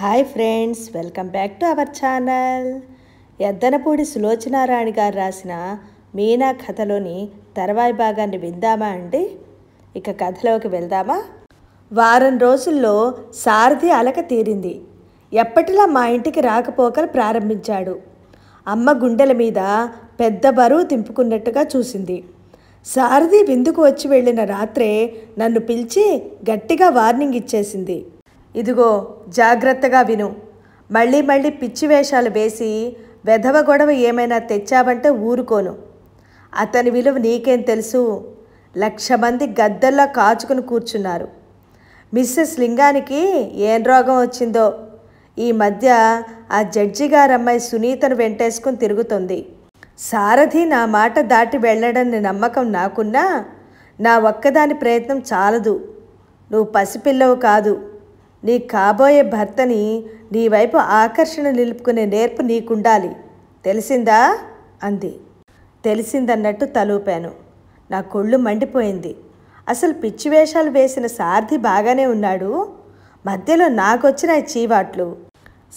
Hi friends, welcome back to our channel. Yaddanapudi Sulochana Rani గారు రాసిన మీనా కథలోని తర్వాయి భాగాన్ని విందామా అండి? ఇక కథలోకి వెళ్దామా? వారం రోజుల్లో సారథి అలక తీరింది. ఎప్పటిలా మా ఇంటికి రాకపోకలు ప్రారంభించాడు. అమ్మ గుండెల మీద పెద్ద బరువు తింపుకున్నట్టుగా చూసింది. సారథి విందుకు వచ్చి వెళ్ళిన రాత్రే నన్ను పిలిచి గట్టిగా వార్నింగ్ ఇచ్చేసింది. ఇదిగో, జాగ్రత్తగా విను. మళ్ళీ మళ్ళీ పిచ్చి వేషాలు వేసి వెధవ గొడవ ఏమైనా తెచ్చావంటే ఊరుకోను. అతని విలువ నీకేం తెలుసు? 1,00,000 మంది గద్దల్లా కాచుకుని కూర్చున్నారు. మిస్సెస్ లింగానికి ఏం రోగం వచ్చిందో ఈ మధ్య ఆ జడ్జి గారమ్మాయి సునీతను వెంటేసుకుని తిరుగుతుంది. సారథి నా మాట దాటి వెళ్ళడని నమ్మకం నాకున్నా నా ఒక్కదాని ప్రయత్నం చాలదు. నువ్వు పసిపిల్లవు కాదు. నీ కాబోయే భర్తని నీ వైపు ఆకర్షణ నిలుపుకునే నేర్పు నీకుండాలి. తెలిసిందా అంది. తెలిసిందన్నట్టు తలూపాను. నా కొళ్ళు మండిపోయింది. అసలు పిచ్చి వేషాలు వేసిన సారథి బాగానే ఉన్నాడు. మధ్యలో నాకొచ్చిన చీవాట్లు.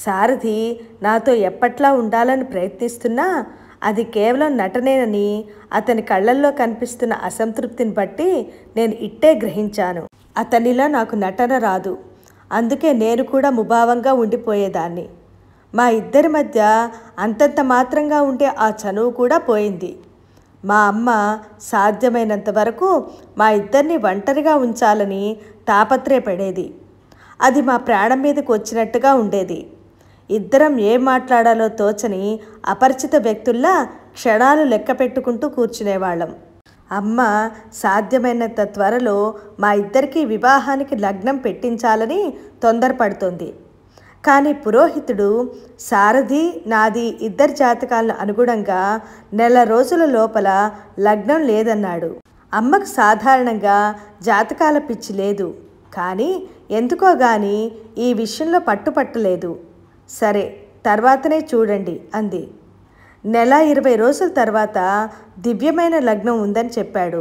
సారథి నాతో ఎప్పట్లా ఉండాలని ప్రయత్నిస్తున్నా అది కేవలం నటనేనని అతని కళ్ళల్లో కనిపిస్తున్న అసంతృప్తిని బట్టి నేను ఇట్టే గ్రహించాను. అతనిలా నాకు నటన రాదు. అందుకే నేను కూడా ముభావంగా ఉండిపోయేదాన్ని. మా ఇద్దరి మధ్య అంతంత మాత్రంగా ఉండే ఆ చనువు కూడా పోయింది. మా అమ్మ సాధ్యమైనంత వరకు మా ఇద్దరిని ఒంటరిగా ఉంచాలని తాపత్రయపడేది. అది మా ప్రాణం మీదకు వచ్చినట్టుగా ఉండేది. ఇద్దరం ఏం మాట్లాడాలో తోచని అపరిచిత వ్యక్తుల్లా క్షణాలు లెక్క పెట్టుకుంటూ కూర్చునేవాళ్ళం. అమ్మ సాధ్యమైనంత త్వరలో మా ఇద్దరికీ వివాహానికి లగ్నం పెట్టించాలని తొందరపడుతోంది. కానీ పురోహితుడు సారథి నాది ఇద్దరి జాతకాలను అనుగుణంగా 1 నెల రోజుల లోపల లగ్నం లేదన్నాడు. అమ్మకు సాధారణంగా జాతకాల పిచ్చి లేదు. కానీ ఎందుకో గాని ఈ విషయంలో పట్టుపట్టలేదు. సరే, తర్వాతనే చూడండి అంది. 1 నెల 20 రోజుల తర్వాత దివ్యమైన లగ్నం ఉందని చెప్పాడు.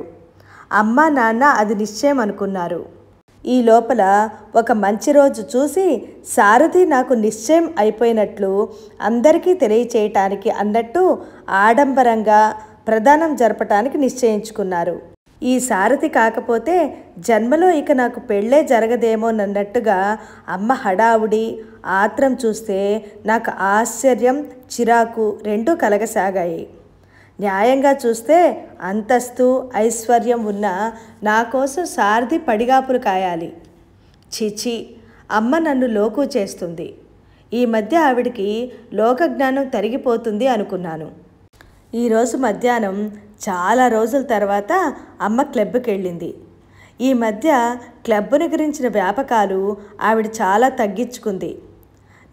అమ్మ నాన్న అది నిశ్చయం అనుకున్నారు. ఈ లోపల ఒక మంచి రోజు చూసి సారథి నాకు నిశ్చయం అయిపోయినట్లు అందరికీ తెలియచేయటానికి అన్నట్టు ఆడంబరంగా ప్రదానం జరపటానికి నిశ్చయించుకున్నారు. ఈ సారథి కాకపోతే జన్మలో ఇక నాకు పెళ్ళే జరగదేమోనన్నట్టుగా అమ్మ హడావుడి ఆత్రం చూస్తే నాకు ఆశ్చర్యం చిరాకు రెండూ కలగసాగాయి. న్యాయంగా చూస్తే అంతస్తు ఐశ్వర్యం ఉన్న నా కోసం సారథి పడిగాపులు కాయాలి. చిచి, అమ్మ నన్ను లోకు చేస్తుంది. ఈ మధ్య ఆవిడికి లోకజ్ఞానం తరిగిపోతుంది అనుకున్నాను. ఈరోజు మధ్యాహ్నం చాలా రోజుల తర్వాత అమ్మ క్లబ్కి వెళ్ళింది. ఈ మధ్య క్లబ్ని గురించిన వ్యాపకాలు ఆవిడ చాలా తగ్గించుకుంది.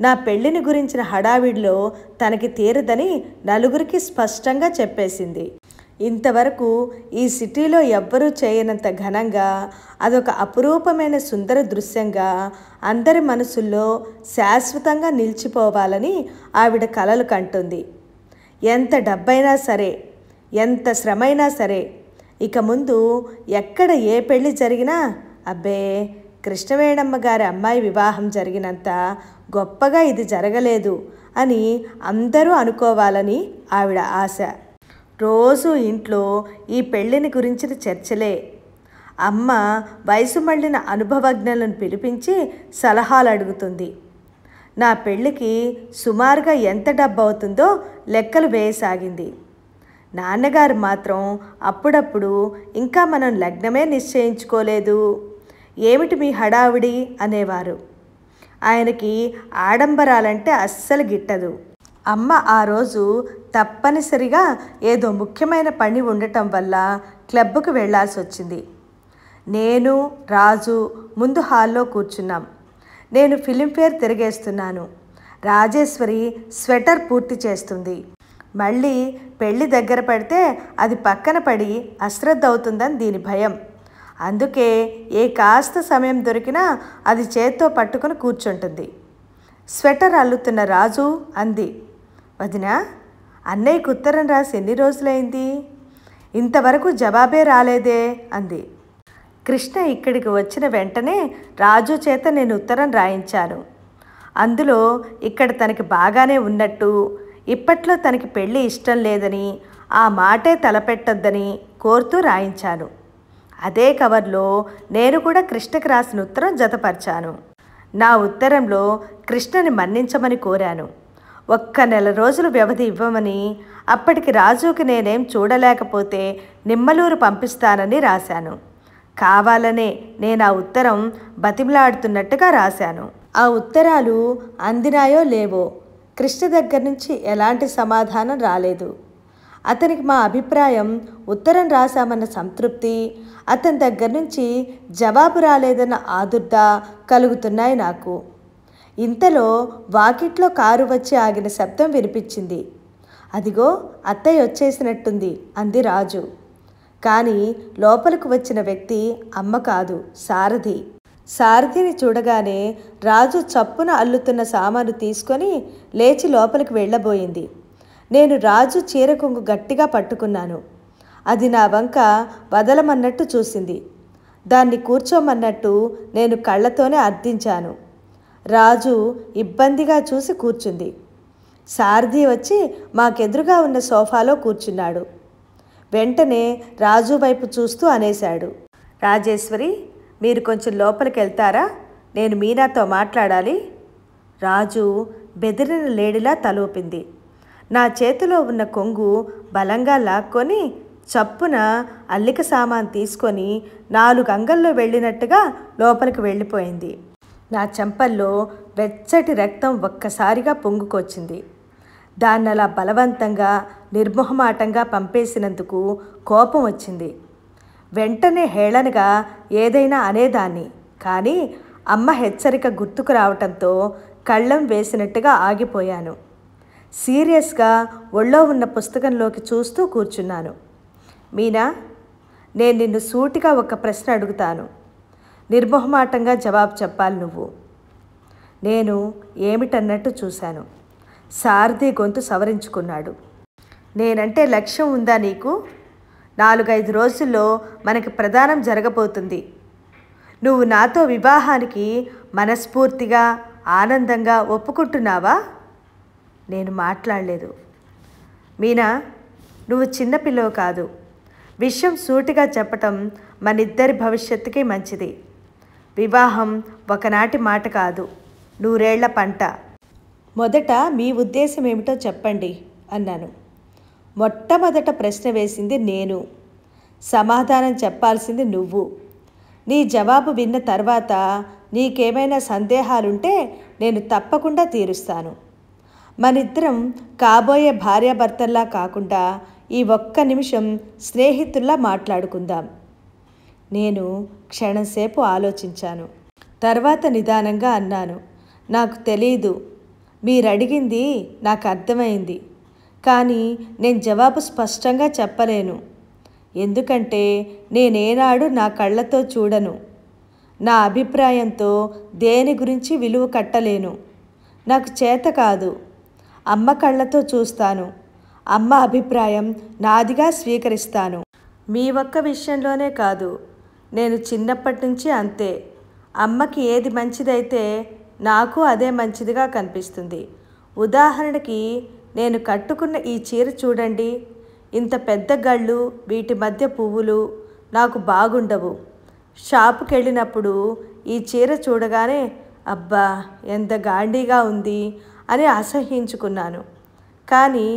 నా పెళ్ళిని గురించిన హడావిడిలో తనకి తీరదని నలుగురికి స్పష్టంగా చెప్పేసింది. ఇంతవరకు ఈ సిటీలో ఎవ్వరూ చేయనంత ఘనంగా అదొక అపురూపమైన సుందర దృశ్యంగా అందరి మనసుల్లో శాశ్వతంగా నిలిచిపోవాలని ఆవిడ కలలు కంటుంది. ఎంత డబ్బైనా సరే, ఎంత శ్రమైనా సరే, ఇక ముందు ఎక్కడ ఏ పెళ్ళి జరిగినా అబ్బే, కృష్ణవేణమ్మ గారి అమ్మాయి వివాహం జరిగినంత గొప్పగా ఇది జరగలేదు అని అందరూ అనుకోవాలని ఆవిడ ఆశ. రోజు ఇంట్లో ఈ పెళ్ళిని గురించిన చర్చలే. అమ్మ వయసు మళ్ళిన అనుభవజ్ఞులను పిలిపించి సలహాలు అడుగుతుంది. నా పెళ్ళికి సుమారుగా ఎంత డబ్బు అవుతుందో లెక్కలు వేయసాగింది. నాన్నగారు మాత్రం అప్పుడప్పుడు ఇంకా మనం లగ్నమే నిశ్చయించుకోలేదు, ఏమిటి మీ హడావిడి అనేవారు. ఆయనకి ఆడంబరాలంటే అస్సలు గిట్టదు. అమ్మ ఆ రోజు తప్పనిసరిగా ఏదో ముఖ్యమైన పని ఉండటం వల్ల క్లబ్కు వెళ్లాల్సి వచ్చింది. నేను రాజు ముందు హాల్లో కూర్చున్నాం. నేను ఫిలింఫేర్ తిరిగేస్తున్నాను. రాజేశ్వరి స్వెటర్ పూర్తి చేస్తుంది. మళ్ళీ పెళ్ళి దగ్గర పడితే అది పక్కన పడి అశ్రద్ధ అవుతుందని దీని భయం. అందుకే ఏ కాస్త సమయం దొరికినా అది చేత్తో పట్టుకుని కూర్చుంటుంది. స్వెటర్ అల్లుతున్న రాజు అంది, వదినా, అన్నయ్యకు ఉత్తరం రాసి ఎన్ని రోజులైంది? ఇంతవరకు జవాబే రాలేదే అంది. కృష్ణ ఇక్కడికి వచ్చిన వెంటనే రాజు చేత నేను ఉత్తరం రాయించాను. అందులో ఇక్కడ తనకి బాగానే ఉన్నట్టు, ఇప్పట్లో తనకి పెళ్ళి ఇష్టం లేదని, ఆ మాటే తలపెట్టొద్దని కోరుతూ రాయించాను. అదే కవర్లో నేను కూడా కృష్ణకి రాసిన ఉత్తరం జతపరిచాను. నా ఉత్తరంలో కృష్ణని మన్నించమని కోరాను. 1 నెల రోజులు వ్యవధి ఇవ్వమని, అప్పటికి రాజుకి నేనేం చూడలేకపోతే నిమ్మలూరు పంపిస్తానని రాశాను. కావాలనే నేను ఆ ఉత్తరం బతిమలాడుతున్నట్టుగా రాశాను. ఆ ఉత్తరాలు అందినాయో లేవో కృష్ణ దగ్గర నుంచి ఎలాంటి సమాధానం రాలేదు. అతనికి మా అభిప్రాయం, ఉత్తరం రాశామన్న సంతృప్తి, అతని దగ్గర నుంచి జవాబు రాలేదన్న ఆదుర్ద కలుగుతున్నాయి నాకు. ఇంతలో వాకిట్లో కారు వచ్చి ఆగిన శబ్దం వినిపించింది. అదిగో అత్తయ్య వచ్చేసినట్టుంది అంది రాజు. కానీ లోపలికి వచ్చిన వ్యక్తి అమ్మ కాదు, సారథి. సారథిని చూడగానే రాజు చప్పున అల్లుతున్న సామాను తీసుకొని లేచి లోపలికి వెళ్ళబోయింది. నేను రాజు చీర కొంగు గట్టిగా పట్టుకున్నాను. అది నా వంక వదలమన్నట్టు చూసింది. దాన్ని కూర్చోమన్నట్టు నేను కళ్ళతోనే అర్థించాను. రాజు ఇబ్బందిగా చూసి కూర్చుంది. సారథి వచ్చి మాకెదురుగా ఉన్న సోఫాలో కూర్చున్నాడు. వెంటనే రాజు వైపు చూస్తూ అనేశాడు, రాజేశ్వరి, మీరు కొంచెం లోపలికి వెళ్తారా? నేను మీనాతో మాట్లాడాలి. రాజు బెదిరిన లేడిలా తలూపింది. నా చేతిలో ఉన్న కొంగు బలంగా లాక్కొని చప్పున అల్లిక సామాన్ తీసుకొని 4 అంగల్లో వెళ్ళినట్టుగా లోపలికి వెళ్ళిపోయింది. నా చెంపల్లో వెచ్చటి రక్తం ఒక్కసారిగా పొంగుకొచ్చింది. దాన్నలా బలవంతంగా నిర్మోహమాటంగా పంపేసినందుకు కోపం వచ్చింది. వెంటనే హేళనగా ఏదైనా అనేదాన్ని, కానీ అమ్మ హెచ్చరిక గుర్తుకు రావటంతో కళ్ళం వేసినట్టుగా ఆగిపోయాను. సీరియస్గా ఒళ్ళో ఉన్న పుస్తకంలోకి చూస్తూ కూర్చున్నాను. మీనా, నేను నిన్ను సూటిగా ఒక ప్రశ్న అడుగుతాను. నిర్మోహమాటంగా జవాబు చెప్పాలి నువ్వు. నేను ఏమిటన్నట్టు చూశాను. సారథి గొంతు సవరించుకున్నాడు. నేనంటే లక్ష్యం ఉందా నీకు? 4-5 రోజుల్లో మనకి ప్రదానం జరగబోతుంది. నువ్వు నాతో వివాహానికి మనస్ఫూర్తిగా ఆనందంగా ఒప్పుకుంటున్నావా? నేను మాట్లాడలేదు. మీనా, నువ్వు చిన్నపిల్లవు కాదు. విషయం సూటిగా చెప్పటం మనిద్దరి భవిష్యత్తుకి మంచిది. వివాహం ఒకనాటి మాట కాదు, 100 ఏళ్ల పంట. మొదట మీ ఉద్దేశం ఏమిటో చెప్పండి అన్నాను. మొట్టమొదట ప్రశ్న వేసింది నేను, సమాధానం చెప్పాల్సింది నువ్వు. నీ జవాబు విన్న తర్వాత నీకేమైనా సందేహాలుంటే నేను తప్పకుండా తీరుస్తాను. మనిద్దరం కాబోయే భార్యాభర్తల్లా కాకుండా ఈ 1 నిమిషం స్నేహితుల్లా మాట్లాడుకుందాం. నేను క్షణంసేపు ఆలోచించాను. తర్వాత నిదానంగా అన్నాను, నాకు తెలీదు. మీరడిగింది నాకు అర్థమైంది, కానీ నేను జవాబు స్పష్టంగా చెప్పలేను. ఎందుకంటే నేనేనాడు నా కళ్ళతో చూడను. నా అభిప్రాయంతో దేని గురించి విలువ కట్టలేను. నాకు చేత కాదు. అమ్మ కళ్ళతో చూస్తాను. అమ్మ అభిప్రాయం నాదిగా స్వీకరిస్తాను. మీ ఒక్క విషయంలోనే కాదు, నేను చిన్నప్పటి నుంచి అంతే. అమ్మకి ఏది మంచిదైతే నాకు అదే మంచిదిగా కనిపిస్తుంది. ఉదాహరణకి నేను కట్టుకున్న ఈ చీర చూడండి. ఇంత పెద్ద గళ్ళు, వీటి మధ్య పువ్వులు నాకు బాగుండవు. షాపుకి వెళ్ళినప్పుడు ఈ చీర చూడగానే అబ్బా ఎంత గాండీగా ఉంది అని అసహ్యించుకున్నాను. కానీ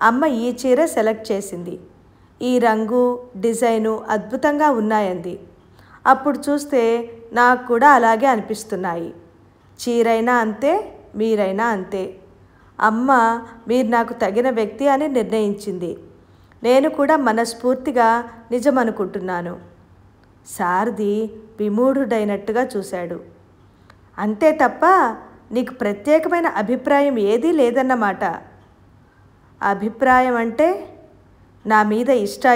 అమ్మ ఈ చీర సెలెక్ట్ చేసింది. ఈ రంగు, డిజైను అద్భుతంగా ఉన్నాయంది. అప్పుడు చూస్తే నాకు కూడా అలాగే అనిపిస్తున్నాయి. చీరైనా అంతే, మీరైనా అంతే. అమ్మ మీరు నాకు తగిన వ్యక్తి అని నిర్ణయించింది. నేను కూడా మనస్ఫూర్తిగా నిజమనుకుంటున్నాను. సారథి విమూఢుడైనట్టుగా చూశాడు. అంతే తప్ప నీకు ప్రత్యేకమైన అభిప్రాయం ఏదీ లేదన్నమాట. అభిప్రాయం అంటే నా మీద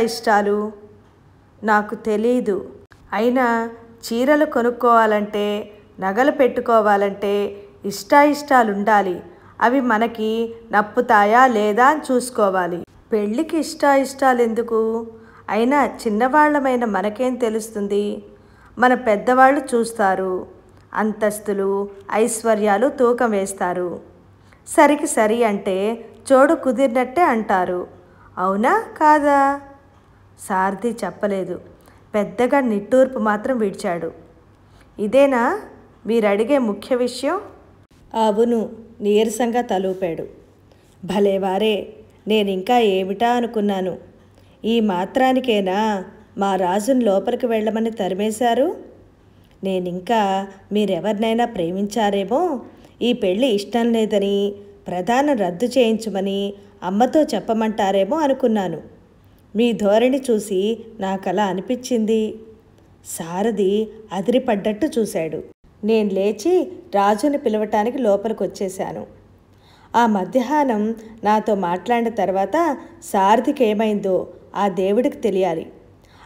ఇష్టాలు నాకు తెలీదు. అయినా చీరలు కొనుక్కోవాలంటే, నగలు పెట్టుకోవాలంటే ఇష్టాలుండాలి. అవి మనకి నప్పుతాయా లేదా అని చూసుకోవాలి. పెళ్ళికి ఇష్టాలు ఎందుకు? అయినా చిన్నవాళ్ళమైన మనకేం తెలుస్తుంది? మన పెద్దవాళ్ళు చూస్తారు. అంతస్తులు, ఐశ్వర్యాలు తూకం వేస్తారు. సరికి సరి అంటే జోడు కుదిరినట్టే అంటారు. అవునా కాదా? సారథి చెప్పలేదు. పెద్దగా నిట్టూర్పు మాత్రం విడిచాడు. ఇదేనా మీరడిగే ముఖ్య విషయం? అవును, నీరసంగా తలూపాడు. భలేవారే, నేనింకా ఏమిటా అనుకున్నాను. ఈ మాత్రానికేనా మా రాజును లోపలికి వెళ్ళమని తరిమేశారు? నేనింకా మీరెవరినైనా ప్రేమించారేమో, ఈ పెళ్ళి ఇష్టం లేదని, ప్రధానం రద్దు చేయించమని అమ్మతో చెప్పమంటారేమో అనుకున్నాను. మీ ధోరణి చూసి నాకలా అనిపించింది. సారథి అదిరిపడ్డట్టు చూశాడు. నేను లేచి రాజుని పిలవటానికి లోపలికి వచ్చేశాను. ఆ మధ్యాహ్నం నాతో మాట్లాడిన తర్వాత సారథికి ఏమైందో ఆ దేవుడికి తెలియాలి.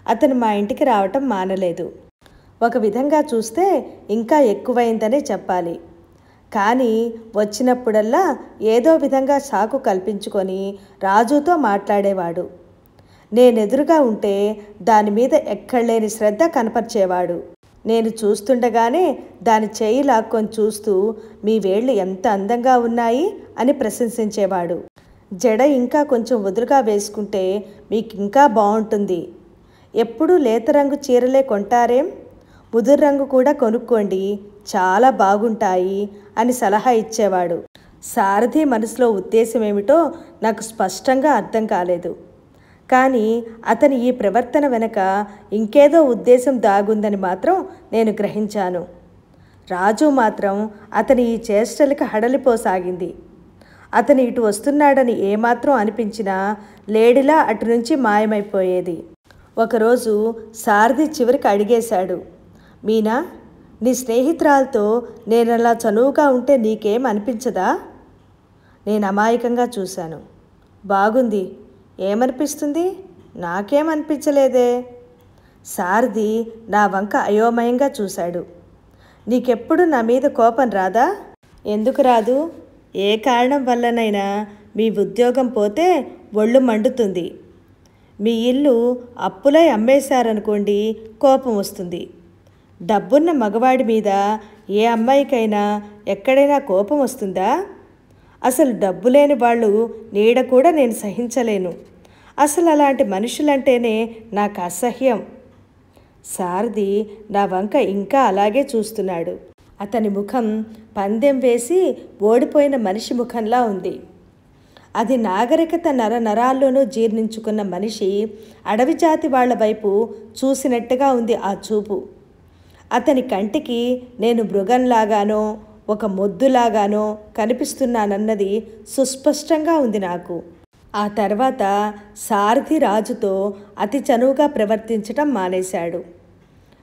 అతను మా ఇంటికి రావటం మానలేదు. ఒక విధంగా చూస్తే ఇంకా ఎక్కువైందనే చెప్పాలి. కానీ వచ్చినప్పుడల్లా ఏదో విధంగా సాకు కల్పించుకొని రాజుతో మాట్లాడేవాడు. నేనెదురుగా ఉంటే దాని మీద ఎక్కడలేని శ్రద్ధ కనపరిచేవాడు. నేను చూస్తుండగానే దాని చేయి లాక్కొని చూస్తూ మీ వేళ్ళు ఎంత అందంగా ఉన్నాయి అని ప్రశంసించేవాడు. జడ ఇంకా కొంచెం వదులుగా వేసుకుంటే మీకు ఇంకా బాగుంటుంది. ఎప్పుడూ లేత రంగు చీరలే కొంటారేం? ముదురు రంగు కూడా కొనుక్కోండి, చాలా బాగుంటాయి అని సలహా ఇచ్చేవాడు. సారథి మనసులో ఉద్దేశం ఏమిటో నాకు స్పష్టంగా అర్థం కాలేదు. కానీ అతని ఈ ప్రవర్తన వెనక ఇంకేదో ఉద్దేశం దాగుందని మాత్రం నేను గ్రహించాను. రాజు మాత్రం అతని ఈ చేష్టలకి హడలిపోసాగింది. అతను ఇటు వస్తున్నాడని ఏమాత్రం అనిపించినా లేడిలా అటు నుంచి మాయమైపోయేది. ఒకరోజు సారథి చివరికి అడిగేశాడు, మీనా, నీ స్నేహితురాలతో నేనలా చనువుగా ఉంటే నీకేం అనిపించదా? నేను అమాయకంగా చూశాను. బాగుంది, ఏమనిపిస్తుంది? నాకేమనిపించలేదే. సారథి నా వంక అయోమయంగా చూశాడు. నీకెప్పుడు నా మీద కోపం రాదా? ఎందుకు రాదు? ఏ కారణం వల్లనైనా మీ ఉద్యోగం పోతే ఒళ్ళు మండుతుంది. మీ ఇల్లు అప్పులై అమ్మేశారనుకోండి, కోపం వస్తుంది. డబ్బున్న మగవాడి మీద ఏ అమ్మాయికైనా ఎక్కడైనా కోపం వస్తుందా? అసలు డబ్బు లేని వాళ్ళు నీడ కూడా నేను సహించలేను. అసలు అలాంటి మనుషులంటేనే నాకు అసహ్యం. సారథి నా వంక ఇంకా అలాగే చూస్తున్నాడు. అతని ముఖం పందెం వేసి ఓడిపోయిన మనిషి ముఖంలా ఉంది. అది నాగరికత నరాల్లోనూ జీర్ణించుకున్న మనిషి అడవి జాతి వాళ్ల వైపు చూసినట్టుగా ఉంది ఆ చూపు. అతని కంటికి నేను మృగంలాగానో ఒక మొద్దులాగానో కనిపిస్తున్నానన్నది సుస్పష్టంగా ఉంది నాకు. ఆ తర్వాత సారథి రాజుతో అతి చనువుగా ప్రవర్తించటం మానేశాడు.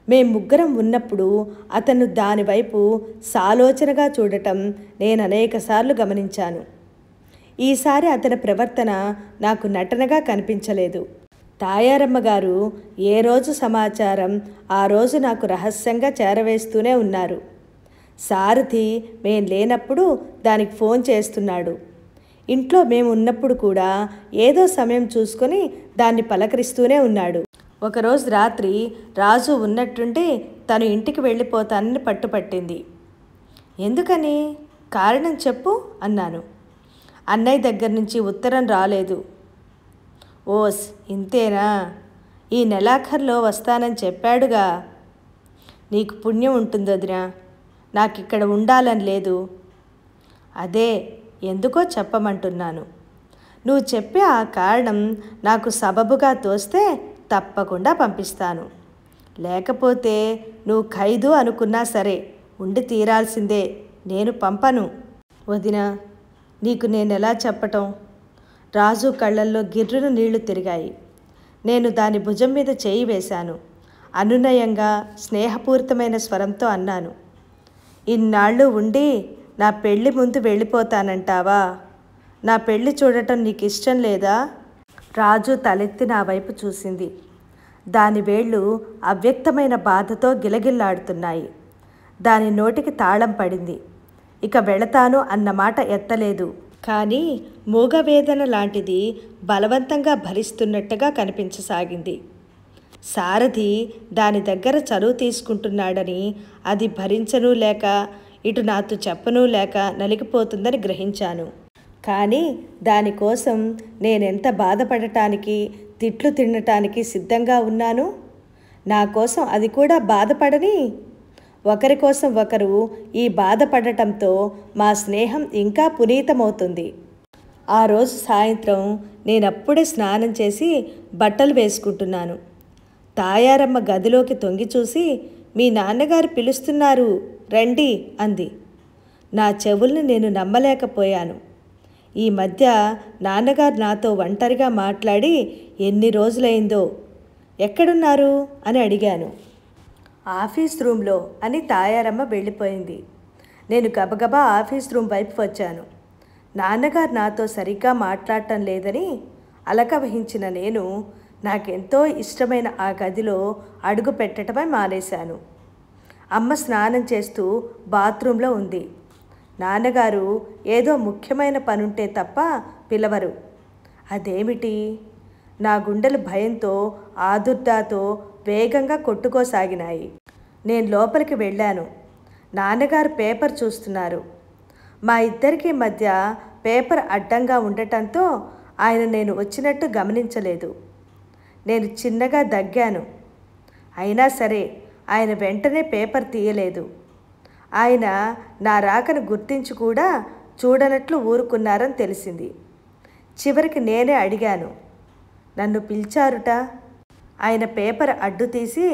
మేం ముగ్గురం ఉన్నప్పుడు అతను దానివైపు సాలోచనగా చూడటం నేను అనేకసార్లు గమనించాను. ఈసారి అతని ప్రవర్తన నాకు నటనగా కనిపించలేదు. తాయారమ్మ గారు ఏ రోజు సమాచారం ఆ రోజు నాకు రహస్యంగా చేరవేస్తూనే ఉన్నారు. సారథి మేం లేనప్పుడు దానికి ఫోన్ చేస్తున్నాడు. ఇంట్లో మేము ఉన్నప్పుడు కూడా ఏదో సమయం చూసుకొని దాన్ని పలకరిస్తూనే ఉన్నాడు. ఒకరోజు రాత్రి రాజు ఉన్నట్టుండి తను ఇంటికి వెళ్ళిపోతానని పట్టుపట్టింది. ఎందుకని? కారణం చెప్పు అన్నాను. అన్నయ్య దగ్గర నుంచి ఉత్తరం రాలేదు. ఓస్, ఇంతేనా? ఈ నెలాఖరులో వస్తానని చెప్పాడుగా. నీకు పుణ్యం ఉంటుంది వదినా, నాకిక్కడ ఉండాలని లేదు. అదే ఎందుకో చెప్పమంటున్నాను. నువ్వు చెప్పే ఆ కారణం నాకు సబబుగా తోస్తే తప్పకుండా పంపిస్తాను. లేకపోతే నువ్వు ఖైదు అనుకున్నా సరే ఉండి తీరాల్సిందే. నేను పంపను. వదినా, నీకు నేనెలా చెప్పటం? రాజు కళ్ళల్లో గిర్రున నీళ్లు తిరిగాయి. నేను దాని భుజం మీద చేయి వేశాను. అనునయంగా స్నేహపూరితమైన స్వరంతో అన్నాను, ఇన్నాళ్ళు ఉండి నా పెళ్లి ముందు వెళ్ళిపోతానంటావా? నా పెళ్లి చూడటం నీకు ఇష్టం లేదా? రాజు తలెత్తి నా వైపు చూసింది. దాని వేళ్ళు అవ్యక్తమైన బాధతో గిలగిల్లాడుతున్నాయి. దాని నోటికి తాళం పడింది. ఇక వెళతాను అన్న మాట ఎత్తలేదు. కానీ మూగవేదన లాంటిది బలవంతంగా భరిస్తున్నట్టుగా కనిపించసాగింది. సారథి దాని దగ్గర చనువు తీసుకుంటున్నాడని అది భరించను లేక ఇటు నాతో చెప్పనూ లేక నలిగిపోతుందని గ్రహించాను. కానీ దానికోసం నేనెంత బాధపడటానికి, తిట్లు తినటానికి సిద్ధంగా ఉన్నాను. నా కోసం అది కూడా బాధపడని. ఒకరి కోసం ఒకరు ఈ బాధపడటంతో మా స్నేహం ఇంకా పునీతమవుతుంది. ఆ రోజు సాయంత్రం నేనప్పుడే స్నానం చేసి బట్టలు వేసుకుంటున్నాను. తాయారమ్మ గదిలోకి తొంగి చూసి, మీ నాన్నగారు పిలుస్తున్నారు రండి అంది. నా చెవుల్ని నేను నమ్మలేకపోయాను. ఈ మధ్య నాన్నగారు నాతో ఒంటరిగా మాట్లాడి ఎన్ని రోజులైందో. ఎక్కడున్నారు అని అడిగాను. ఆఫీస్ రూమ్లో అని తాయారమ్మ వెళ్ళిపోయింది. నేను గబగబా ఆఫీస్ రూమ్ వైపు వచ్చాను. నాన్నగారు నాతో సరిగ్గా మాట్లాడటం లేదని అలక వహించిన నేను నాకెంతో ఇష్టమైన ఆ గదిలో అడుగు పెట్టడమే మానేశాను. అమ్మ స్నానం చేస్తూ బాత్రూంలో ఉంది. నాన్నగారు ఏదో ముఖ్యమైన పనుంటే తప్ప పిలవరు. అదేమిటి? నా గుండెలు భయంతో ఆదుర్దాతో వేగంగా కొట్టుకోసాగినాయి. నేను లోపలికి వెళ్ళాను. నాన్నగారు పేపర్ చూస్తున్నారు. మా ఇద్దరికి మధ్య పేపర్ అడ్డంగా ఉండటంతో ఆయన నేను వచ్చినట్టు గమనించలేదు. నేను చిన్నగా దగ్గాను. అయినా సరే ఆయన వెంటనే పేపర్ తీయలేదు. ఆయన నా రాకను గుర్తించి కూడా చూడనట్లు ఊరుకున్నారని తెలిసింది. చివరికి నేనే అడిగాను, నన్ను పిలిచారుట? ఆయన పేపర్ అడ్డు తీసి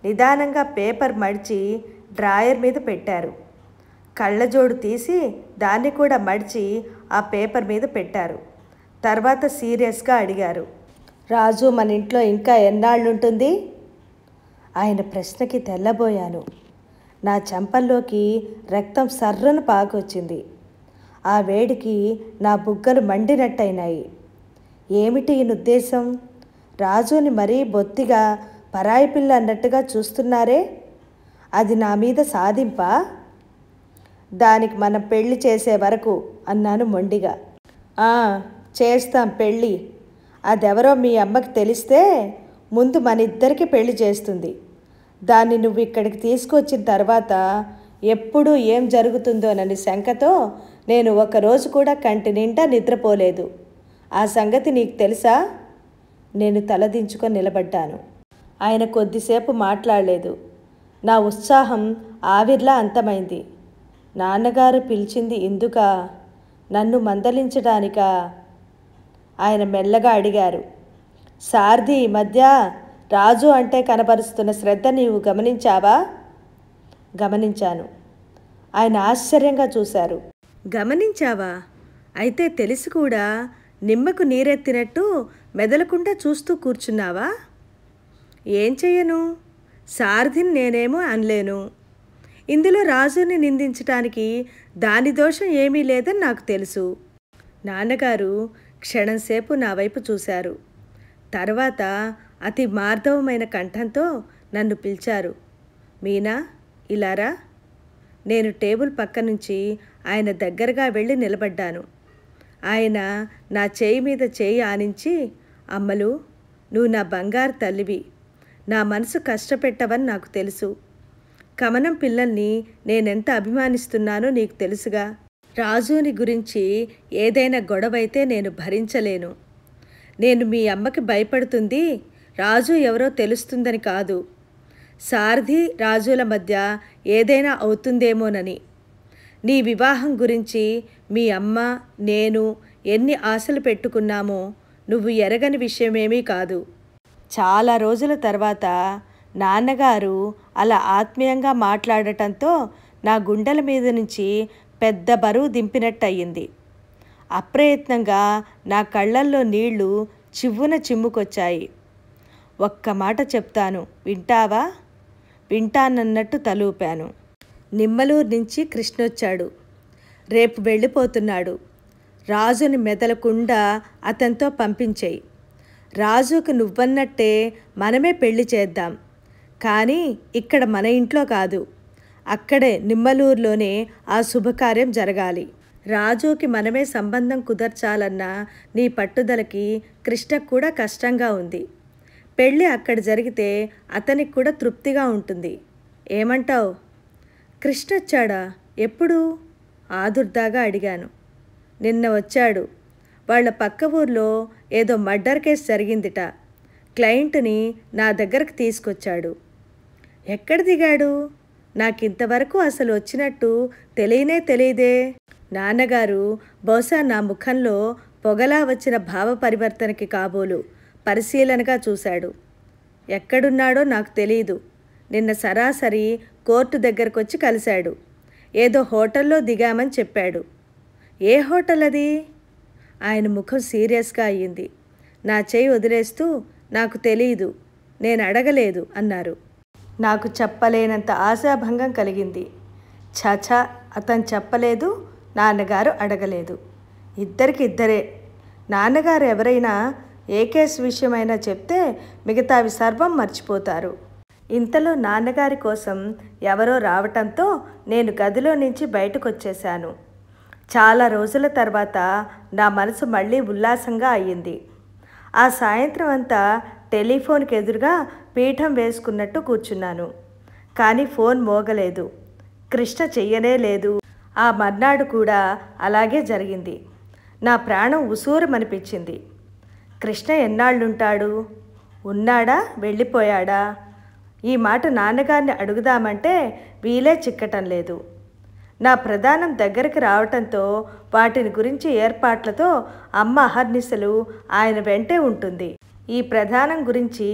నిదానంగా పేపర్ మడిచి డ్రాయర్ మీద పెట్టారు. కళ్ళజోడు తీసి దాన్ని కూడా మడిచి ఆ పేపర్ మీద పెట్టారు. తర్వాత సీరియస్గా అడిగారు, రాజు మన ఇంట్లో ఇంకా ఎన్నాళ్ళుంటుంది? ఆయన ప్రశ్నకి తెల్లబోయాను. నా చెంపల్లోకి రక్తం సర్రను పాకొచ్చింది. ఆ వేడికి నా బుగ్గలు మండినట్టయినాయి. ఏమిటి ఈయన ఉద్దేశం? రాజుని మరీ బొత్తిగా పరాయి పిల్ల అన్నట్టుగా చూస్తున్నారే. అది నా మీద సాధింపా? దానికి మనం పెళ్లి చేసే వరకు అన్నాను మొండిగా. చేస్తాం పెళ్ళి. అదెవరో మీ అమ్మకి తెలిస్తే ముందు మన ఇద్దరికి పెళ్లి చేస్తుంది. దాన్ని నువ్వు ఇక్కడికి తీసుకొచ్చిన తర్వాత ఎప్పుడు ఏం జరుగుతుందోనని శంకతో నేను ఒకరోజు కూడా కంటి నిండా నిద్రపోలేదు. ఆ సంగతి నీకు తెలుసా? నేను తలదించుకొని నిలబడ్డాను. ఆయన కొద్దిసేపు మాట్లాడలేదు. నా ఉత్సాహం ఆవిర్లా అంతమైంది. నాన్నగారు పిలిచింది ఇందుకా? నన్ను మందలించడానికా? ఆయన మెల్లగా అడిగారు, సారథి ఈ మధ్య రాజు అంటే కనబరుస్తున్న శ్రద్ధ నీవు గమనించావా? గమనించాను. ఆయన ఆశ్చర్యంగా చూశారు. గమనించావా? అయితే తెలిసి కూడా నిమ్మకు నీరెత్తినట్టు మెదలకుండా చూస్తూ కూర్చున్నావా? ఏం చెయ్యను? సారథిని నేనేమో అనలేను. ఇందులో రాజుని నిందించటానికి దాని దోషం ఏమీ లేదని నాకు తెలుసు. నాన్నగారు క్షణంసేపు నా వైపు చూశారు. తర్వాత అతి మార్దవమైన కంఠంతో నన్ను పిలిచారు. మీనా, ఇలారా. నేను టేబుల్ పక్క నుంచి ఆయన దగ్గరగా వెళ్ళి నిలబడ్డాను. ఆయన నా చేయి మీద చేయి ఆనించి, అమ్మలు, నువ్వు నా బంగారు తల్లివి. నా మనసు కష్టపెట్టవని నాకు తెలుసు. కమనం పిల్లల్ని నేనెంత అభిమానిస్తున్నానో నీకు తెలుసుగా. రాజుని గురించి ఏదైనా గొడవైతే నేను భరించలేను. నేను మీ అమ్మకి భయపడుతుంది రాజు ఎవరో తెలుస్తుందని కాదు, సారథి రాజుల మధ్య ఏదైనా అవుతుందేమోనని. నీ వివాహం గురించి మీ అమ్మ నేను ఎన్ని ఆశలు పెట్టుకున్నామో నువ్వు ఎరగని విషయమేమీ కాదు. చాలా రోజుల తర్వాత నాన్నగారు అలా ఆత్మీయంగా మాట్లాడటంతో నా గుండెల మీద నుంచి పెద్ద బరువు దింపినట్టయింది. అప్రయత్నంగా నా కళ్ళల్లో నీళ్లు చివ్వున చిమ్ముకొచ్చాయి. ఒక్క మాట చెప్తాను, వింటావా? వింటానన్నట్టు తలూపాను. నిమ్మలూరు నుంచి కృష్ణొచ్చాడు. రేపు వెళ్ళిపోతున్నాడు. రాజుని మెదలకుండా అతనితో పంపించేయి. రాజుకు నువ్వన్నట్టే మనమే పెళ్లి చేద్దాం. కానీ ఇక్కడ మన ఇంట్లో కాదు, అక్కడే నిమ్మలూరులోనే ఆ శుభకార్యం జరగాలి. రాజుకి మనమే సంబంధం కుదర్చాలన్న నీ పట్టుదలకి కృష్ణకు కూడా కష్టంగా ఉంది. పెళ్ళి అక్కడ జరిగితే అతనికి కూడా తృప్తిగా ఉంటుంది. ఏమంటావు? కృష్ణ వచ్చాడా? ఎప్పుడు? ఆదుర్దాగా అడిగాను. నిన్న వచ్చాడు. వాళ్ళ పక్క ఊర్లో ఏదో మర్డర్ కేసు జరిగిందిట. క్లయింట్ని నా దగ్గరకు తీసుకొచ్చాడు. ఎక్కడ దిగాడు? నాకింతవరకు అసలు వచ్చినట్టు తెలియదే. నాన్నగారు బహుశా నా ముఖంలో పొగలా వచ్చిన భావ పరివర్తనకి కాబోలు పరిశీలనగా చూశాడు. ఎక్కడున్నాడో నాకు తెలీదు. నిన్న సరాసరి కోర్టు దగ్గరకొచ్చి కలిశాడు. ఏదో హోటల్లో దిగామని చెప్పాడు. ఏ హోటల్ అది? ఆయన ముఖం సీరియస్గా అయ్యింది. నా చేయి వదిలేస్తూ నాకు తెలీదు, నేను అడగలేదు అన్నారు. నాకు చెప్పలేనంత ఆశాభంగం కలిగింది. ఛాఛా, అతను చెప్పలేదు, నాన్నగారు అడగలేదు. ఇద్దరే. నాన్నగారు ఎవరైనా ఏ కేసు విషయమైనా చెప్తే మిగతావి సర్వం మర్చిపోతారు. ఇంతలో నాన్నగారి కోసం ఎవరో రావటంతో నేను గదిలో నుంచి బయటకు వచ్చేశాను. చాలా రోజుల తర్వాత నా మనసు మళ్ళీ ఉల్లాసంగా అయ్యింది. ఆ సాయంత్రం అంతా టెలిఫోన్కి ఎదురుగా పీఠం వేసుకున్నట్టు కూర్చున్నాను. కానీ ఫోన్ మోగలేదు. కృష్ణ చెయ్యనే లేదు. ఆ మర్నాడు కూడా అలాగే జరిగింది. నా ప్రాణం ఉసూరమనిపించింది. కృష్ణ ఎన్నాళ్ళుంటాడు? ఉన్నాడా, వెళ్ళిపోయాడా? ఈ మాట నాన్నగారిని అడుగుదామంటే వీలే చిక్కటం లేదు. నా ప్రధానం దగ్గరికి రావటంతో వాటిని గురించి ఏర్పాట్లతో అమ్మ అహర్నిశలు ఆయన వెంటే ఉంటుంది. ఈ ప్రధానం గురించి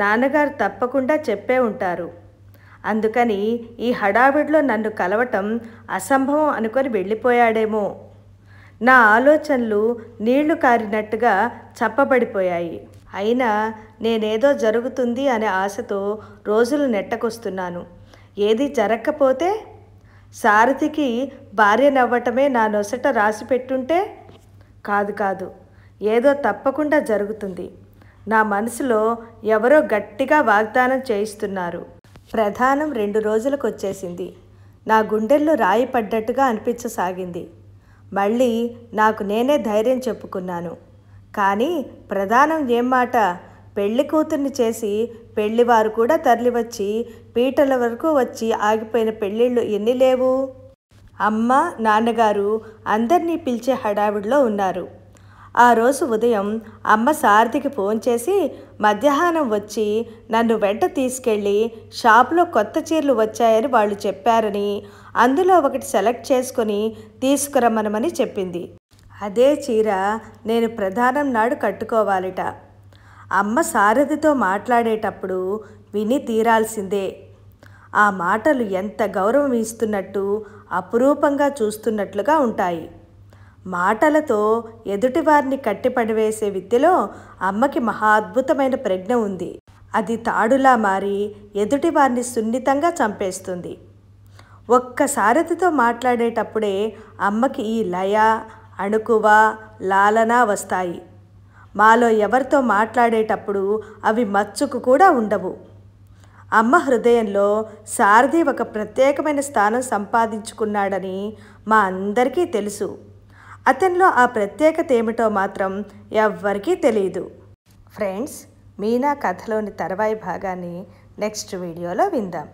నాన్నగారు తప్పకుండా చెప్పే ఉంటారు. అందుకని ఈ హడావిడిలో నన్ను కలవటం అసంభవం అనుకొని వెళ్ళిపోయాడేమో. నా ఆలోచనలు నీళ్లు కారినట్టుగా చప్పబడిపోయాయి. అయినా నేనేదో జరుగుతుంది అనే ఆశతో రోజులు నెట్టకొస్తున్నాను. ఏది జరగకపోతే? సారథికి భార్య నవ్వటమే నా నొసట రాసి పెట్టుంటే? కాదు, ఏదో తప్పకుండా జరుగుతుంది. నా మనసులో ఎవరో గట్టిగా వాగ్దానం చేయిస్తున్నారు. ప్రధానం 2 రోజులకు వచ్చేసింది. నా గుండెల్లో రాయి పడ్డట్టుగా అనిపించసాగింది. మళ్ళీ నాకు నేనే ధైర్యం చెప్పుకున్నాను. కానీ ప్రధానం ఏం మాట? పెళ్లి కూతుర్ని చేసి పెళ్లివారు కూడా తరలివచ్చి పీటల వరకు వచ్చి ఆగిపోయిన పెళ్ళిళ్ళు ఎన్ని లేవు? అమ్మ, నాన్నగారు అందరినీ పిలిచే హడావిడిలో ఉన్నారు. ఆ రోజు ఉదయం అమ్మ సారథికి ఫోన్ చేసి మధ్యాహ్నం వచ్చి నన్ను వెంట తీసుకెళ్ళి షాపులో కొత్త చీరలు వచ్చాయని వాళ్ళు చెప్పారని, అందులో ఒకటి సెలెక్ట్ చేసుకొని తీసుకురమ్మనమని చెప్పింది. అదే చీర నేను ప్రధానం నాడు కట్టుకోవాలిట. అమ్మ సారథితో మాట్లాడేటప్పుడు విని తీరాల్సిందే. ఆ మాటలు ఎంత గౌరవం ఇస్తున్నట్టు, అపురూపంగా చూస్తున్నట్లుగా ఉంటాయి. మాటలతో ఎదుటివారిని కట్టిపడివేసే విద్యలో అమ్మకి మహా అద్భుతమైన ప్రజ్ఞ ఉంది. అది తాడులా మారి ఎదుటివారిని సున్నితంగా చంపేస్తుంది. ఒక్క సారథితో మాట్లాడేటప్పుడే అమ్మకి ఈ లయ, అణుకువ, లాలన వస్తాయి. మాలో ఎవరితో మాట్లాడేటప్పుడు అవి మచ్చుకు కూడా ఉండవు. అమ్మ హృదయంలో సారథి ఒక ప్రత్యేకమైన స్థానం సంపాదించుకున్నాడని మా అందరికీ తెలుసు. అతనిలో ఆ ప్రత్యేకత ఏమిటో మాత్రం ఎవ్వరికీ తెలియదు. ఫ్రెండ్స్, మీనా కథలోని తర్వాయి భాగాన్ని నెక్స్ట్ వీడియోలో విందాం.